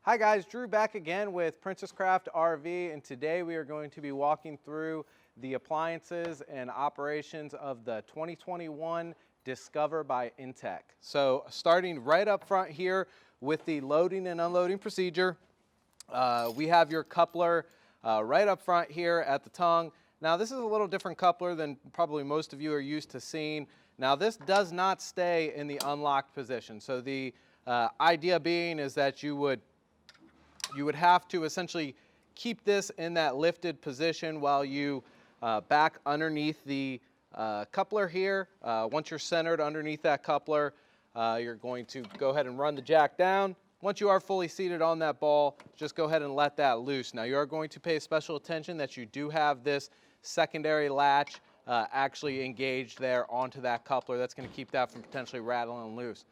Hi guys, Drew back again with Princess Craft RV, and today we are going to be walking through the appliances and operations of the 2021 Discover by Intech. So starting right up front here with the loading and unloading procedure, we have your coupler right up front here at the tongue. Now this is a little different coupler than probably most of you are used to seeing. Now this does not stay in the unlocked position. So the idea being is that you would have to essentially keep this in that lifted position while you back underneath the coupler here. Once you're centered underneath that coupler, you're going to go ahead and run the jack down. Once you are fully seated on that ball, just go ahead and let that loose. Now you are going to pay special attention that you do have this secondary latch actually engaged there onto that coupler. That's going to keep that from potentially rattling loose.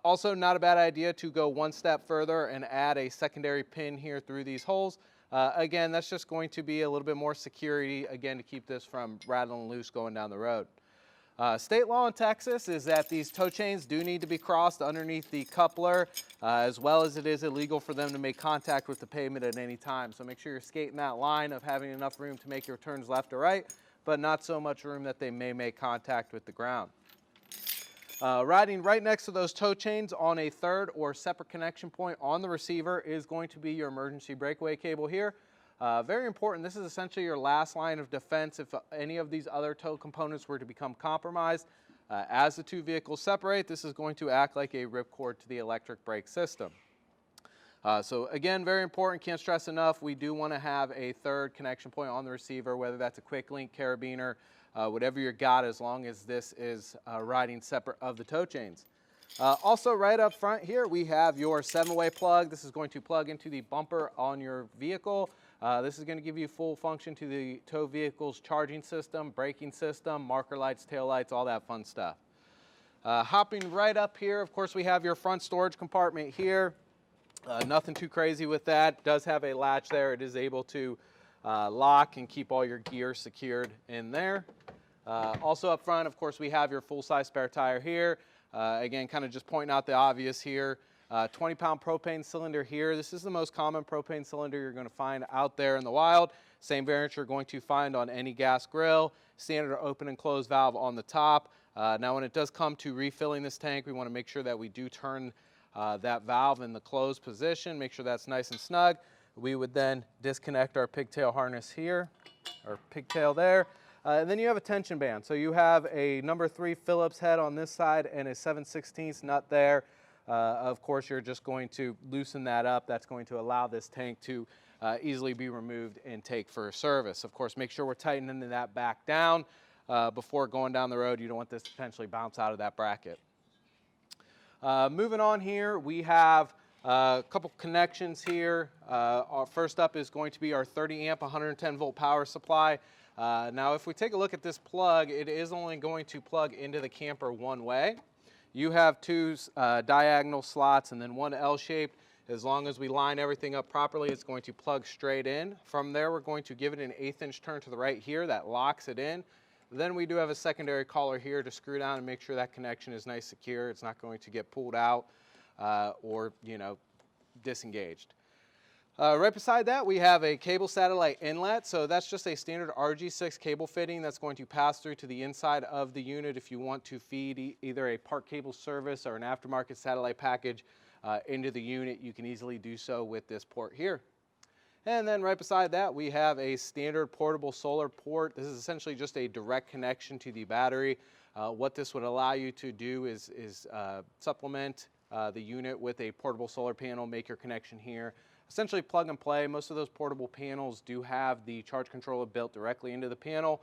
Also, not a bad idea to go one step further and add a secondary pin here through these holes. Again, that's just going to be a little bit more security, again, to keep this from rattling loose going down the road. State law in Texas is that these tow chains do need to be crossed underneath the coupler, as well as it is illegal for them to make contact with the pavement at any time. So make sure you're skating that line of having enough room to make your turns left or right, but not so much room that they may make contact with the ground. Riding right next to those tow chains on a third or separate connection point on the receiver is going to be your emergency breakaway cable here. Very important, this is essentially your last line of defense if any of these other tow components were to become compromised. As the two vehicles separate, this is going to act like a ripcord to the electric brake system. So again, very important, can't stress enough, we do want to have a third connection point on the receiver, whether that's a quick link carabiner, whatever you got, as long as this is riding separate of the tow chains. Also right up front here, we have your 7-way plug. This is going to plug into the bumper on your vehicle. This is going to give you full function to the tow vehicle's charging system, braking system, marker lights, tail lights, all that fun stuff. Hopping right up here, of course, we have your front storage compartment here. Nothing too crazy with that. Does have a latch there. It is able to lock and keep all your gear secured in there. Also up front, of course, we have your full-size spare tire here. Again, kind of just pointing out the obvious here. 20-pound propane cylinder here. This is the most common propane cylinder you're going to find out there in the wild. Same variant you're going to find on any gas grill. Standard open and close valve on the top. Now when it does come to refilling this tank, we want to make sure that we do turn that valve in the closed position. Make sure that's nice and snug. We would then disconnect our pigtail harness here, or pigtail there. And then you have a tension band. So you have a number 3 Phillips head on this side and a 7/16 nut there. Of course, you're just going to loosen that up. That's going to allow this tank to easily be removed and take for service. Of course, make sure we're tightening that back down before going down the road. You don't want this to potentially bounce out of that bracket. Moving on here, we have a couple connections here. First up is going to be our 30 amp 110 volt power supply. Now if we take a look at this plug, it is only going to plug into the camper one way. You have 2 diagonal slots and then 1 L-shaped. As long as we line everything up properly, it's going to plug straight in. From there, we're going to give it an 1/8 inch turn to the right here. That locks it in. Then we do have a secondary collar here to screw down and make sure that connection is nice secure. It's not going to get pulled out or, disengaged. Right beside that, we have a cable satellite inlet. So that's just a standard RG6 cable fitting that's going to pass through to the inside of the unit if you want to feed either a park cable service or an aftermarket satellite package into the unit. You can easily do so with this port here. And then right beside that, we have a standard portable solar port. This is essentially just a direct connection to the battery. What this would allow you to do is supplement the unit with a portable solar panel, make your connection here. Essentially plug and play. Most of those portable panels do have the charge controller built directly into the panel.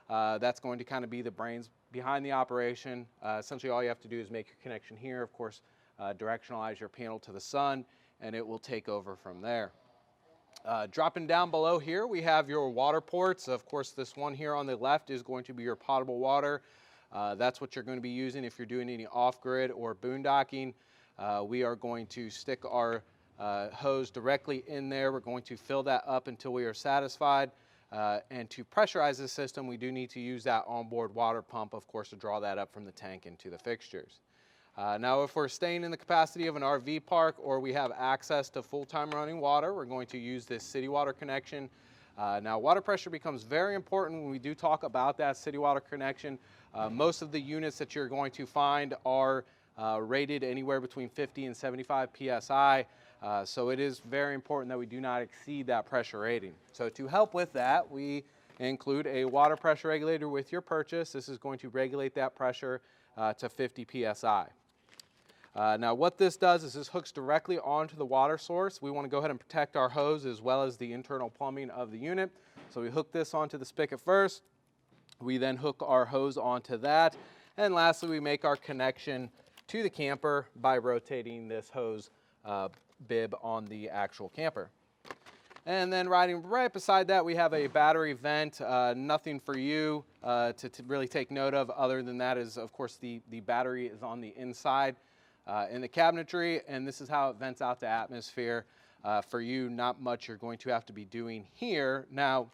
That's going to kind of be the brains behind the operation. Essentially all you have to do is make your connection here. Of course, directionalize your panel to the sun, and it will take over from there. Dropping down below here, we have your water ports. Of course, this one here on the left is going to be your potable water. That's what you're going to be using if you're doing any off-grid or boondocking. We are going to stick our hose directly in there. We're going to fill that up until we are satisfied. And to pressurize the system, we do need to use that onboard water pump, of course, to draw that up from the tank into the fixtures. Now, if we're staying in the capacity of an RV park or we have access to full-time running water, we're going to use this city water connection. Now, water pressure becomes very important when we do talk about that city water connection. Most of the units that you're going to find are rated anywhere between 50 and 75 psi. So it is very important that we do not exceed that pressure rating. So to help with that, we include a water pressure regulator with your purchase. This is going to regulate that pressure to 50 psi. Now what this does is this hooks directly onto the water source. We want to go ahead and protect our hose as well as the internal plumbing of the unit. So we hook this onto the spigot first. We then hook our hose onto that. And lastly, we make our connection to the camper by rotating this hose bib on the actual camper. And then riding right beside that, we have a battery vent. Nothing for you to really take note of other than that is, of course, the battery is on the inside in the cabinetry, and this is how it vents out to atmosphere. For you, not much you're going to have to be doing here. Now,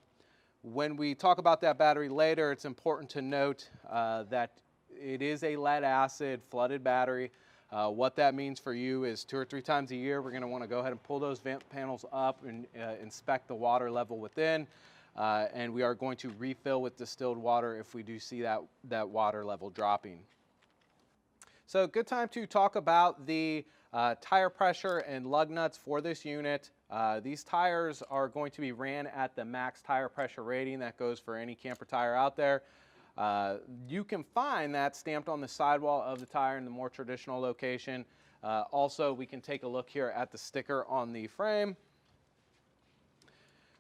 when we talk about that battery later, it's important to note that it is a lead acid flooded battery. What that means for you is 2 or 3 times a year, we're going to want to go ahead and pull those vent panels up and inspect the water level within. And we are going to refill with distilled water if we do see that water level dropping. So good time to talk about the tire pressure and lug nuts for this unit. These tires are going to be ran at the max tire pressure rating that goes for any camper tire out there. You can find that stamped on the sidewall of the tire in the more traditional location. Also, we can take a look here at the sticker on the frame,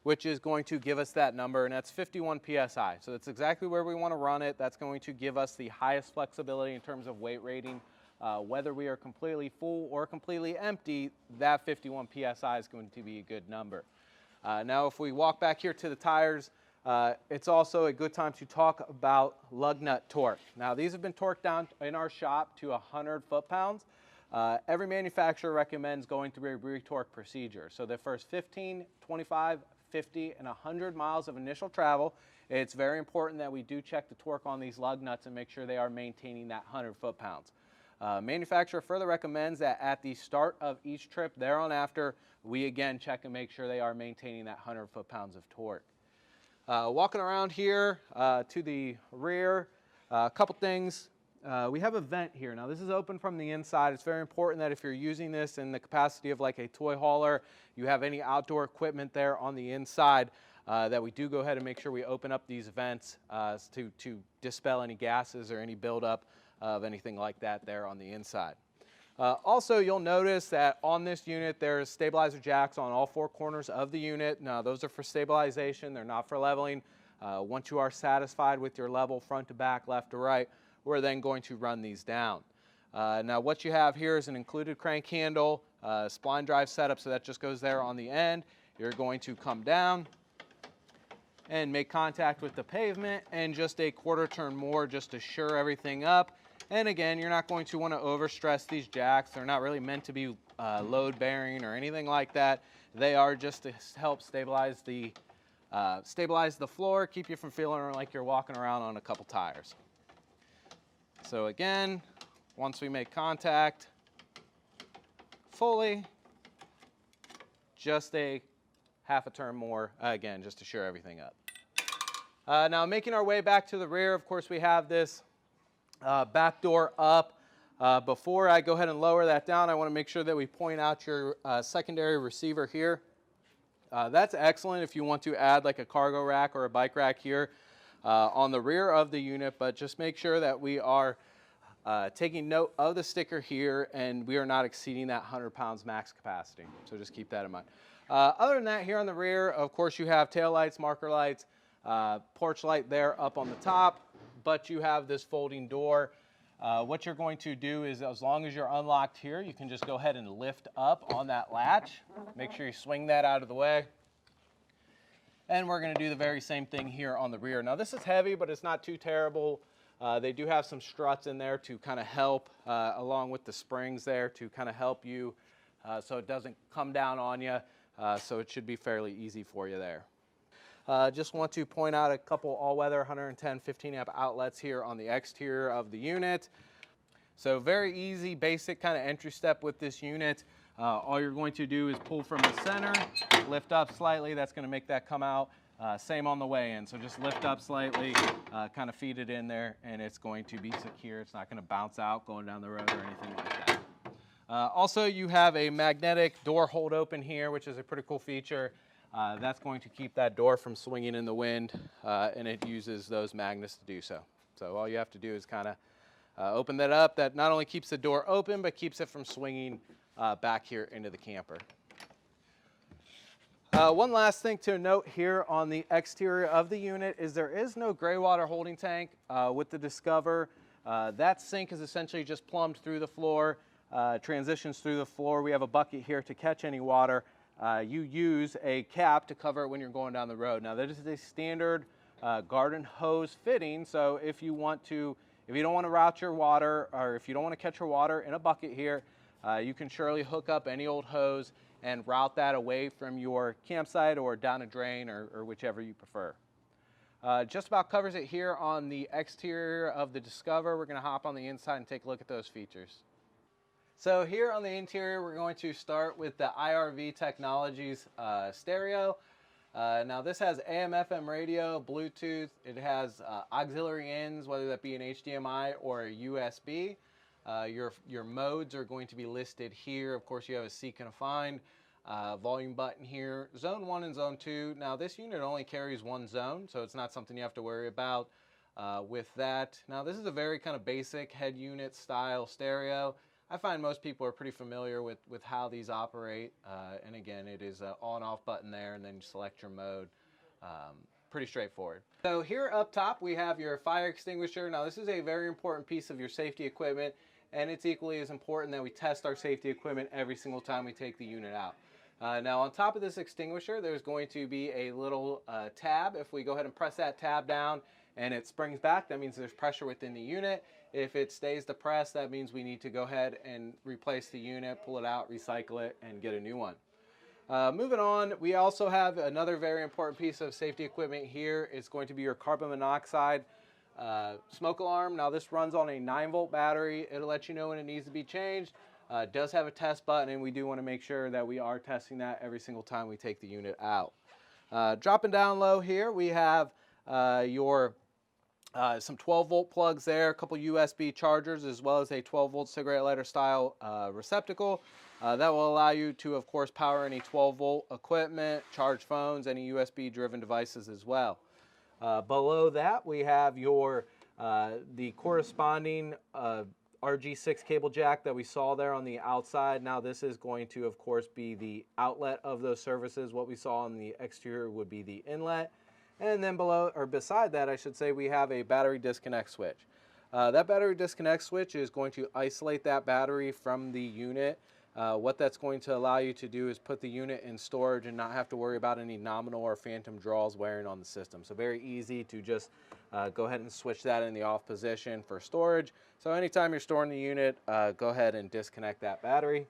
which is going to give us that number, and that's 51 psi. So that's exactly where we want to run it. That's going to give us the highest flexibility in terms of weight rating. Whether we are completely full or completely empty, that 51 psi is going to be a good number. Now, if we walk back here to the tires, it's also a good time to talk about lug nut torque. Now, these have been torqued down in our shop to 100 foot-pounds. Every manufacturer recommends going through a re-torque procedure. So the first 15, 25, 50, and 100 miles of initial travel, it's very important that we do check the torque on these lug nuts and make sure they are maintaining that 100 foot-pounds. Manufacturer further recommends that at the start of each trip thereafter, we again check and make sure they are maintaining that 100 foot-pounds of torque. Walking around here to the rear, a couple things. We have a vent here. Now, this is open from the inside. It's very important that if you're using this in the capacity of like a toy hauler, you have any outdoor equipment there on the inside, that we do go ahead and make sure we open up these vents to dispel any gases or any buildup of anything like that there on the inside. Also, you'll notice that on this unit, there's stabilizer jacks on all 4 corners of the unit. Now, those are for stabilization. They're not for leveling. Once you are satisfied with your level front to back, left to right, we're then going to run these down. Now, what you have here is an included crank handle, spline drive setup, so that just goes there on the end. You're going to come down and make contact with the pavement and just a quarter turn more just to shore everything up. And again, you're not going to want to overstress these jacks. They're not really meant to be load bearing or anything like that. They are just to help stabilize the floor, keep you from feeling like you're walking around on a couple tires. So again, once we make contact fully, just a half a turn more, again, just to shore everything up. Now, making our way back to the rear, of course, we have this back door up. Before I go ahead and lower that down, I want to make sure that we point out your secondary receiver here. That's excellent if you want to add like a cargo rack or a bike rack here on the rear of the unit, but just make sure that we are taking note of the sticker here and we are not exceeding that 100 pounds max capacity. So just keep that in mind. Other than that, here on the rear, of course, you have tail lights, marker lights, porch light there up on the top, but you have this folding door. What you're going to do is, as long as you're unlocked here, you can just go ahead and lift up on that latch. Make sure you swing that out of the way. And we're going to do the very same thing here on the rear. Now, this is heavy, but it's not too terrible. They do have some struts in there to kind of help, along with the springs there to kind of help you so it doesn't come down on you. So it should be fairly easy for you there. Just want to point out a couple all-weather 110 15 amp outlets here on the exterior of the unit. So very easy, basic kind of entry step with this unit. All you're going to do is pull from the center, lift up slightly. That's going to make that come out. Same on the way in. So just lift up slightly, kind of feed it in there, and it's going to be secure. It's not going to bounce out going down the road or anything like that. Also, you have a magnetic door hold open here, which is a pretty cool feature. That's going to keep that door from swinging in the wind, and it uses those magnets to do so. So all you have to do is kind of open that up. That not only keeps the door open, but keeps it from swinging back here into the camper. One last thing to note here on the exterior of the unit is there is no gray water holding tank with the Discover. That sink is essentially just plumbed through the floor, transitions through the floor. We have a bucket here to catch any water. You use a cap to cover it when you're going down the road. Now that is a standard garden hose fitting, so if you don't want to route your water, or if you don't want to catch your water in a bucket here, you can surely hook up any old hose and route that away from your campsite or down a drain or whichever you prefer. Just about covers it here on the exterior of the Discover. We're going to hop on the inside and take a look at those features. So here on the interior, we're going to start with the Irv Technologies Stereo. Now this has AM/FM radio, Bluetooth. It has auxiliary ins, whether that be an HDMI or a USB. Your modes are going to be listed here. Of course, you have a seek and a find, volume button here, zone 1 and zone 2. Now this unit only carries one zone, so it's not something you have to worry about with that. Now this is a very kind of basic head unit style stereo. I find most people are pretty familiar with how these operate, and again, it is an on off button there, and then you select your mode. Pretty straightforward. So here up top we have your fire extinguisher. Now this is a very important piece of your safety equipment, and it's equally as important that we test our safety equipment every single time we take the unit out. Now on top of this extinguisher, there's going to be a little tab. If we go ahead and press that tab down and it springs back, that means there's pressure within the unit. If it stays depressed, that means we need to go ahead and replace the unit, pull it out, recycle it, and get a new one. Moving on, we also have another very important piece of safety equipment here. It's going to be your carbon monoxide smoke alarm. Now this runs on a 9-volt battery. It'll let you know when it needs to be changed. It does have a test button, and we do want to make sure that we are testing that every single time we take the unit out. Dropping down low here, we have some 12-volt plugs there, a couple USB chargers, as well as a 12-volt cigarette lighter style receptacle. That will allow you to, of course, power any 12-volt equipment, charge phones, any USB-driven devices as well. Below that, we have the corresponding RG6 cable jack that we saw there on the outside. Now this is going to, of course, be the outlet of those services. What we saw on the exterior would be the inlet. And then below, or beside that, I should say, we have a battery disconnect switch. That battery disconnect switch is going to isolate that battery from the unit. What that's going to allow you to do is put the unit in storage and not have to worry about any nominal or phantom draws wearing on the system. So very easy to just go ahead and switch that in the off position for storage. So anytime you're storing the unit, go ahead and disconnect that battery.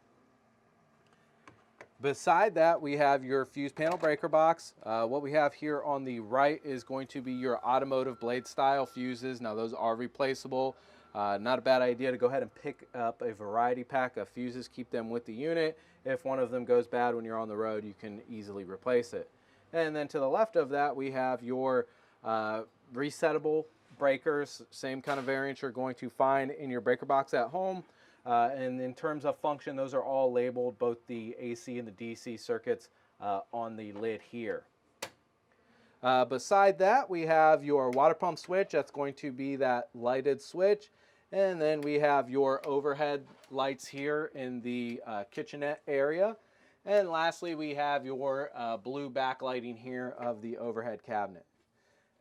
Beside that, we have your fuse panel breaker box. What we have here on the right is going to be your automotive blade style fuses. Now those are replaceable. Not a bad idea to go ahead and pick up a variety pack of fuses, keep them with the unit. If one of them goes bad when you're on the road, you can easily replace it. And then to the left of that, we have your resettable breakers, same kind of variants you're going to find in your breaker box at home. And in terms of function, those are all labeled, both the AC and the DC circuits on the lid here. Beside that, we have your water pump switch. That's going to be that lighted switch. And then we have your overhead lights here in the kitchenette area. And lastly, we have your blue backlighting here of the overhead cabinet.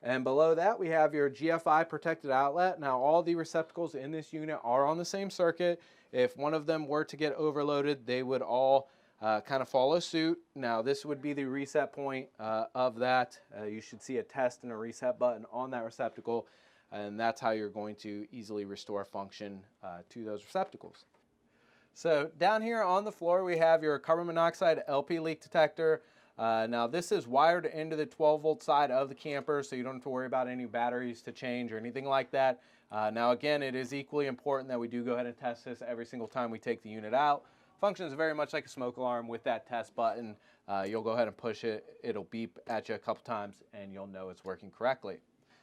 And below that, we have your GFI Protected Outlet. Now, all the receptacles in this unit are on the same circuit. If one of them were to get overloaded, they would all kind of follow suit. Now, this would be the reset point of that. You should see a test and a reset button on that receptacle, and that's how you're going to easily restore function to those receptacles. So down here on the floor, we have your carbon monoxide LP leak detector. Now this is wired into the 12-volt side of the camper, so you don't have to worry about any batteries to change or anything like that. Now again, it is equally important that we do go ahead and test this every single time we take the unit out. Functions very much like a smoke alarm with that test button. You'll go ahead and push it, it'll beep at you a couple times and you'll know it's working correctly.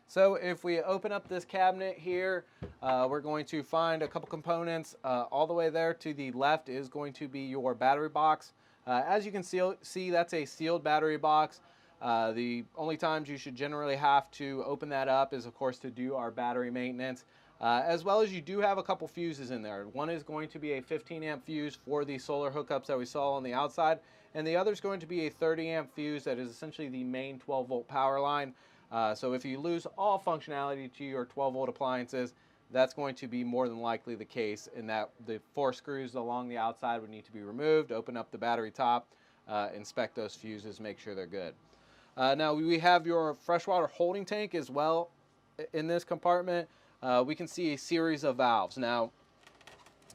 So if we open up this cabinet here, we're going to find a couple components. All the way there to the left is going to be your battery box. As you can see, that's a sealed battery box. The only times you should generally have to open that up is, of course, to do our battery maintenance, as well as you do have a couple fuses in there. One is going to be a 15 amp fuse for the solar hookups that we saw on the outside, and the other is going to be a 30 amp fuse that is essentially the main 12 volt power line. So if you lose all functionality to your 12 volt appliances, that's going to be more than likely the case, in that the 4 screws along the outside would need to be removed, open up the battery top, inspect those fuses, make sure they're good. Now we have your freshwater holding tank as well in this compartment. We can see a series of valves. Now,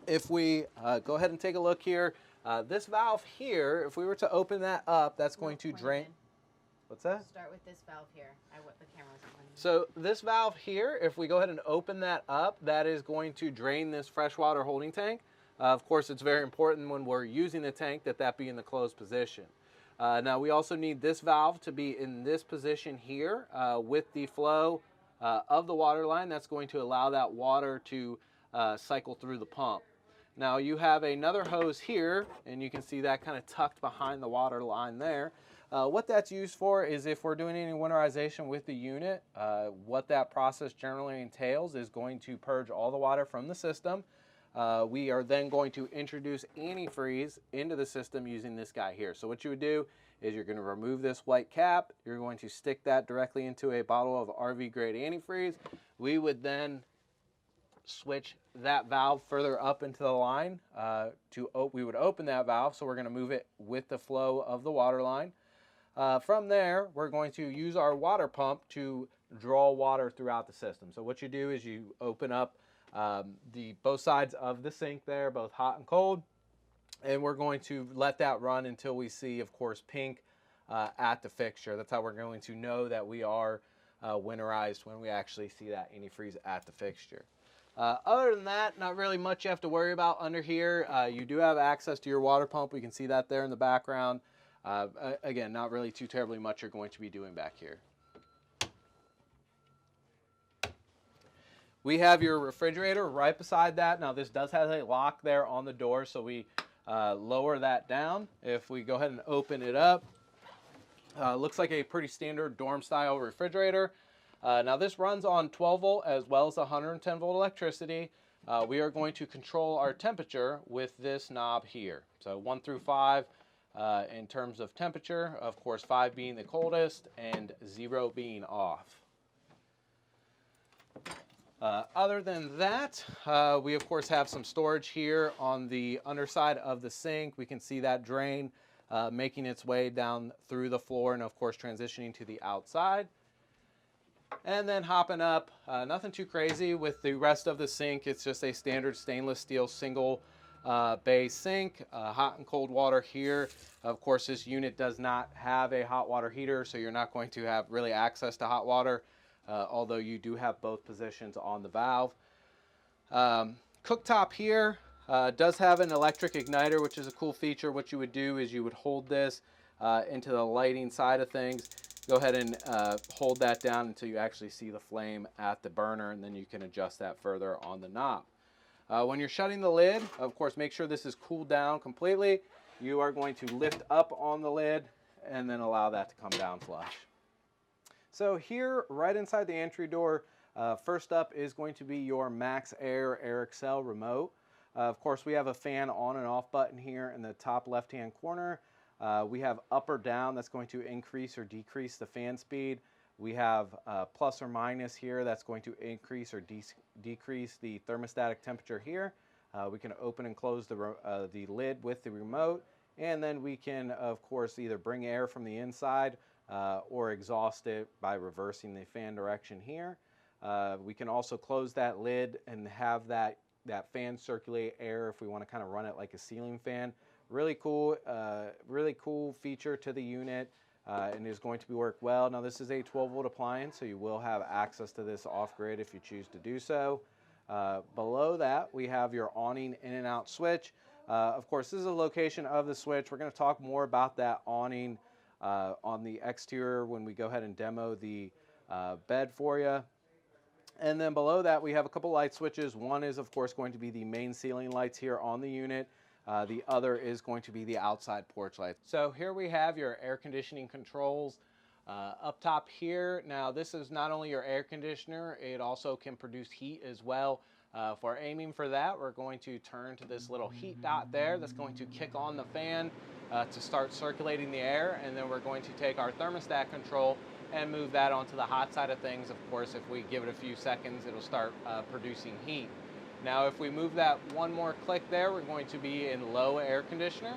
if we go ahead and take a look here, this valve here, if we were to open that up, that's going to drain. What's that? Start with this valve here. The camera wasn't running. So this valve here, if we go ahead and open that up, that is going to drain this freshwater holding tank. Of course, it's very important when we're using the tank that be in the closed position. Now we also need this valve to be in this position here with the flow of the water line. That's going to allow that water to cycle through the pump. Now you have another hose here, and you can see that kind of tucked behind the water line there. What that's used for is if we're doing any winterization with the unit, what that process generally entails is going to purge all the water from the system. We are then going to introduce antifreeze into the system using this guy here. So what you would do is you're going to remove this white cap, you're going to stick that directly into a bottle of RV grade antifreeze. We would then switch that valve further up into the line. We would open that valve, so we're going to move it with the flow of the water line. From there, we're going to use our water pump to draw water throughout the system. So what you do is you open up both sides of the sink there, both hot and cold, and we're going to let that run until we see, of course, pink at the fixture. That's how we're going to know that we are winterized, when we actually see that antifreeze at the fixture. Other than that, not really much you have to worry about under here. You do have access to your water pump. We can see that there in the background. Again, not really too terribly much you're going to be doing back here. We have your refrigerator right beside that. Now this does have a lock there on the door, so we lower that down. If we go ahead and open it up, looks like a pretty standard dorm style refrigerator. Now this runs on 12 volt as well as 110 volt electricity. We are going to control our temperature with this knob here. So 1 through 5 in terms of temperature, of course 5 being the coldest and 0 being off. Other than that, we of course have some storage here on the underside of the sink. We can see that drain making its way down through the floor and of course transitioning to the outside. And then hopping up, nothing too crazy with the rest of the sink. It's just a standard stainless steel single bay sink, hot and cold water here. Of course, this unit does not have a hot water heater, so you're not going to have really access to hot water, although you do have both positions on the valve. Cooktop here does have an electric igniter, which is a cool feature. What you would do is you would hold this into the lighting side of things. Go ahead and hold that down until you actually see the flame at the burner, and then you can adjust that further on the knob. When you're shutting the lid, of course, make sure this is cooled down completely. You are going to lift up on the lid and then allow that to come down flush. So here, right inside the entry door, first up is going to be your MaxxAir Air Excel remote. Of course, we have a fan on and off button here in the top left-hand corner. We have up or down, that's going to increase or decrease the fan speed. We have plus or minus here, that's going to increase or decrease the thermostatic temperature here. We can open and close the lid with the remote, and then we can, of course, either bring air from the inside or exhaust it by reversing the fan direction here. We can also close that lid and have that fan circulate air if we want to kind of run it like a ceiling fan. Really cool feature to the unit, and is going to work well. Now this is a 12 volt appliance, so you will have access to this off grid if you choose to do so. Below that, we have your awning in and out switch. Of course, this is a location of the switch. We're going to talk more about that awning on the exterior when we go ahead and demo the bed for you. And then below that, we have a couple light switches. One is, of course, going to be the main ceiling lights here on the unit. The other is going to be the outside porch lights. So here we have your air conditioning controls. Up top here, now this is not only your air conditioner, it also can produce heat as well. If we're aiming for that, we're going to turn to this little heat dot there that's going to kick on the fan to start circulating the air, and then we're going to take our thermostat control and move that onto the hot side of things. Of course, if we give it a few seconds, it'll start producing heat. Now, if we move that one more click there, we're going to be in low air conditioner.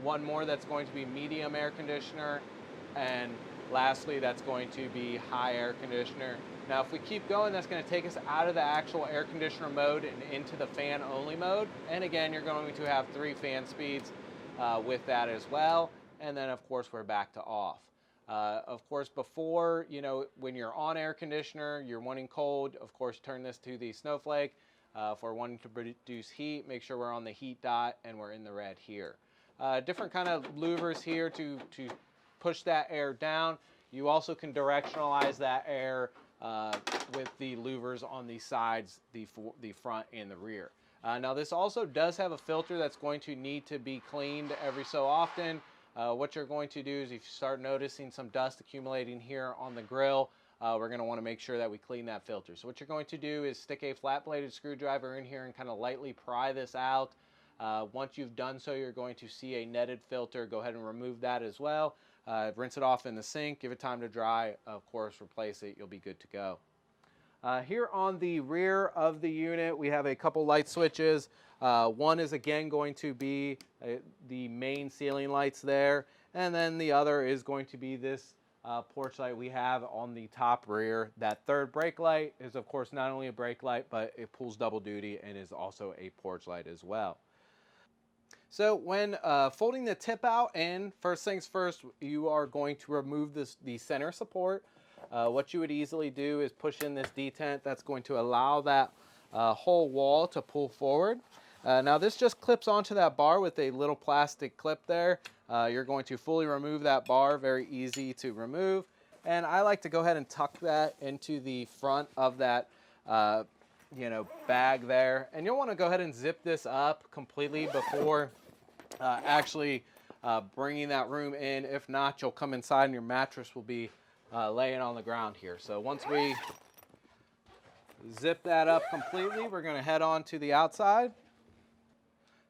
One more, that's going to be medium air conditioner. And lastly, that's going to be high air conditioner. Now, if we keep going, that's going to take us out of the actual air conditioner mode and into the fan only mode. And again, you're going to have 3 fan speeds with that as well. And then, of course, we're back to off. Of course, before, when you're on air conditioner, you're wanting cold, of course, turn this to the snowflake. If we're wanting to produce heat, make sure we're on the heat dot and we're in the red here. Different kind of louvers here to push that air down. You also can directionalize that air with the louvers on the sides, the front and the rear. Now this also does have a filter that's going to need to be cleaned every so often. What you're going to do is if you start noticing some dust accumulating here on the grill, we're going to want to make sure that we clean that filter. So what you're going to do is stick a flat bladed screwdriver in here and kind of lightly pry this out. Once you've done so, you're going to see a netted filter. Go ahead and remove that as well. Rinse it off in the sink, give it time to dry, of course replace it, you'll be good to go. Here on the rear of the unit, we have a couple light switches. One is again going to be the main ceiling lights there, and then the other is going to be this porch light we have on the top rear. That third brake light is of course not only a brake light, but it pulls double duty and is also a porch light as well. So when folding the tip out in, first things first, you are going to remove the center support. What you would easily do is push in this detent that's going to allow that whole wall to pull forward. Now this just clips onto that bar with a little plastic clip there. You're going to fully remove that bar, very easy to remove. And I like to go ahead and tuck that into the front of that bag there. And you'll want to go ahead and zip this up completely before actually bringing that room in. If not, you'll come inside and your mattress will be laying on the ground here. So once we zip that up completely, we're going to head on to the outside.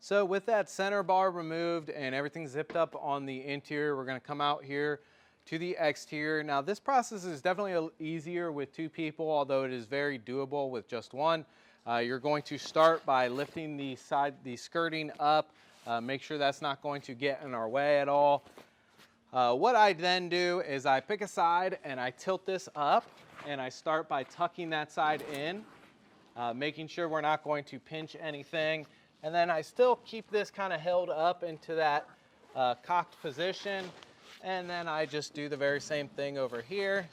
So with that center bar removed and everything zipped up on the interior, we're going to come out here to the exterior. Now this process is definitely easier with 2 people, although it is very doable with just 1. You're going to start by lifting the skirting up. Make sure that's not going to get in our way at all. What I then do is I pick a side and I tilt this up, and I start by tucking that side in, making sure we're not going to pinch anything. And then I still keep this kind of held up into that cocked position. And then I just do the very same thing over here,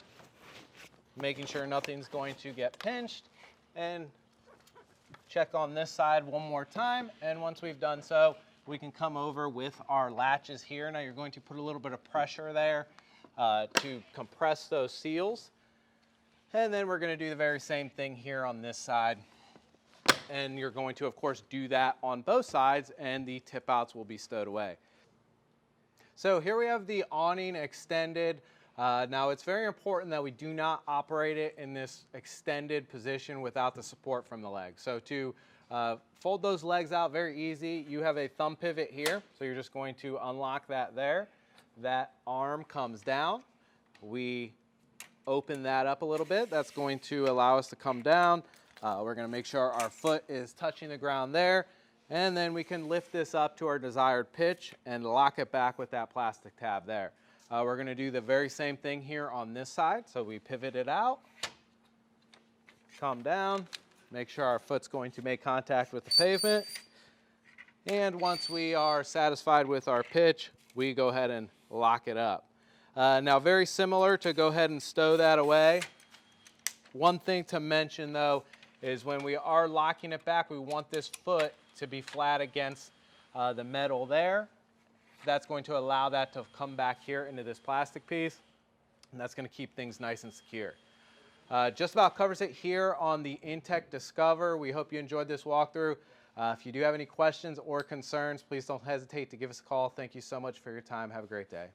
making sure nothing's going to get pinched. And check on this side one more time. And once we've done so, we can come over with our latches here. Now you're going to put a little bit of pressure there to compress those seals. And then we're going to do the very same thing here on this side. And you're going to, of course, do that on both sides, and the tip outs will be stowed away. So here we have the awning extended. Now it's very important that we do not operate it in this extended position without the support from the legs. So to fold those legs out, very easy. You have a thumb pivot here, so you're just going to unlock that there. That arm comes down. We open that up a little bit. That's going to allow us to come down. We're going to make sure our foot is touching the ground there, and then we can lift this up to our desired pitch and lock it back with that plastic tab there. We're going to do the very same thing here on this side. So we pivot it out, come down, make sure our foot's going to make contact with the pavement, and once we are satisfied with our pitch, we go ahead and lock it up. Now very similar to go ahead and stow that away. One thing to mention though, is when we are locking it back, we want this foot to be flat against the metal there. That's going to allow that to come back here into this plastic piece, and that's going to keep things nice and secure. Just about covers it here on the Intech Discover. We hope you enjoyed this walkthrough. If you do have any questions or concerns, please don't hesitate to give us a call. Thank you so much for your time. Have a great day.